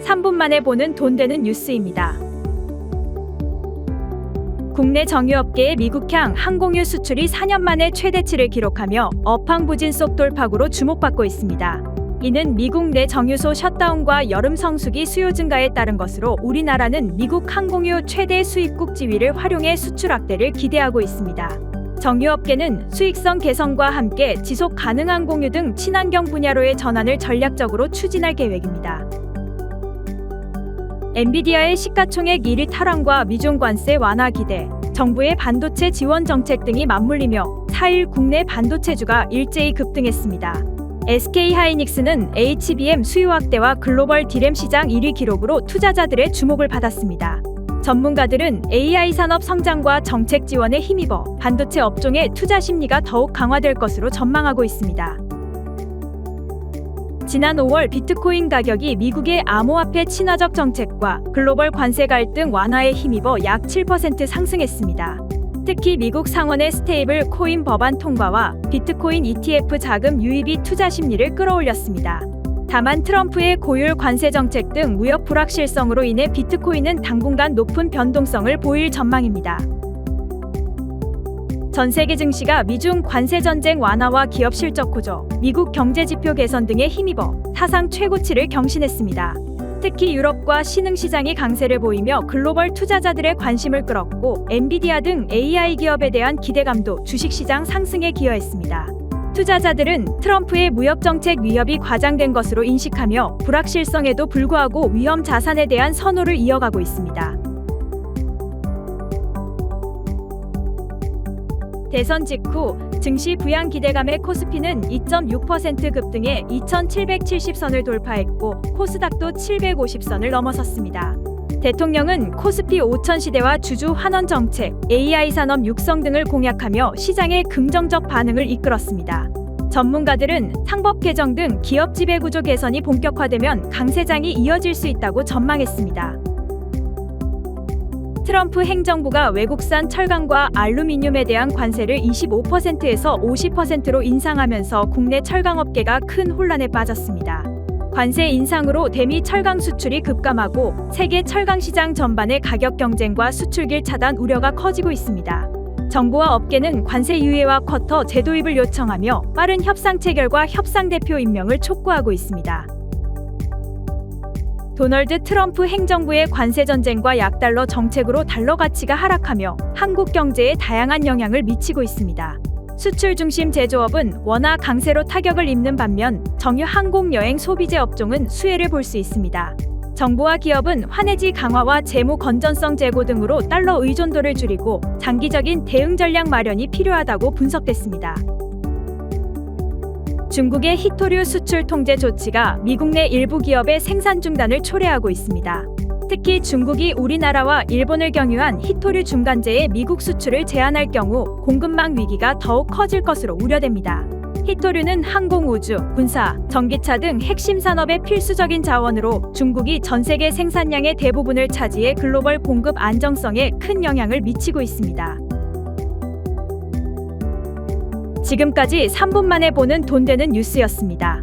3분 만에 보는 돈 되는 뉴스입니다. 국내 정유업계의 미국향 항공유 수출이 4년 만에 최대치를 기록하며 업황부진 속 돌파구로 주목받고 있습니다. 이는 미국 내 정유소 셧다운과 여름 성수기 수요 증가에 따른 것으로 우리나라는 미국 항공유 최대 수입국 지위를 활용해 수출 확대를 기대하고 있습니다. 정유업계는 수익성 개선과 함께 지속 가능한 공유 등 친환경 분야로의 전환을 전략적으로 추진할 계획입니다. 엔비디아의 시가총액 1위 탈환과 미중 관세 완화 기대, 정부의 반도체 지원 정책 등이 맞물리며 4일 국내 반도체주가 일제히 급등했습니다. SK하이닉스는 HBM 수요 확대와 글로벌 디램 시장 1위 기록으로 투자자들의 주목을 받았습니다. 전문가들은 AI 산업 성장과 정책 지원에 힘입어 반도체 업종의 투자 심리가 더욱 강화될 것으로 전망하고 있습니다. 지난 5월 비트코인 가격이 미국의 암호화폐 친화적 정책과 글로벌 관세 갈등 완화에 힘입어 약 7% 상승했습니다. 특히 미국 상원의 스테이블 코인 법안 통과와 비트코인 ETF 자금 유입이 투자 심리를 끌어올렸습니다. 다만 트럼프의 고율 관세 정책 등 무역 불확실성으로 인해 비트코인은 당분간 높은 변동성을 보일 전망입니다. 전 세계 증시가 미중 관세 전쟁 완화와 기업 실적 호조, 미국 경제 지표 개선 등에 힘입어 사상 최고치를 경신했습니다. 특히 유럽과 신흥시장이 강세를 보이며 글로벌 투자자들의 관심을 끌었고 엔비디아 등 AI 기업에 대한 기대감도 주식시장 상승에 기여했습니다. 투자자들은 트럼프의 무역정책 위협이 과장된 것으로 인식하며 불확실성에도 불구하고 위험 자산에 대한 선호를 이어가고 있습니다. 대선 직후 증시 부양 기대감에 코스피는 2.6% 급등해 2,770선을 돌파했고 코스닥도 750선을 넘어섰습니다. 대통령은 코스피 5000 시대와 주주 환원 정책, AI 산업 육성 등을 공약하며 시장의 긍정적 반응을 이끌었습니다. 전문가들은 상법 개정 등 기업 지배구조 개선이 본격화되면 강세장이 이어질 수 있다고 전망했습니다. 트럼프 행정부가 외국산 철강과 알루미늄에 대한 관세를 25%에서 50%로 인상하면서 국내 철강업계가 큰 혼란에 빠졌습니다. 관세 인상으로 대미 철강 수출이 급감하고 세계 철강 시장 전반의 가격 경쟁과 수출길 차단 우려가 커지고 있습니다. 정부와 업계는 관세 유예와 쿼터 재도입을 요청하며 빠른 협상 체결과 협상 대표 임명을 촉구하고 있습니다. 도널드 트럼프 행정부의 관세 전쟁과 약달러 정책으로 달러 가치가 하락하며 한국 경제에 다양한 영향을 미치고 있습니다. 수출 중심 제조업은 원화 강세로 타격을 입는 반면 정유 항공 여행 소비재 업종은 수혜를 볼 수 있습니다. 정부와 기업은 환해지 강화와 재무 건전성 제고 등으로 달러 의존도를 줄이고 장기적인 대응 전략 마련이 필요하다고 분석됐습니다. 중국의 히토류 수출 통제 조치가 미국 내 일부 기업의 생산 중단을 초래하고 있습니다. 특히 중국이 우리나라와 일본을 경유한 히토류 중간재의 미국 수출을 제한할 경우 공급망 위기가 더욱 커질 것으로 우려됩니다. 히토류는 항공 우주, 군사, 전기차 등 핵심 산업의 필수적인 자원으로 중국이 전 세계 생산량의 대부분을 차지해 글로벌 공급 안정성에 큰 영향을 미치고 있습니다. 지금까지 3분 만에 보는 돈 되는 뉴스였습니다.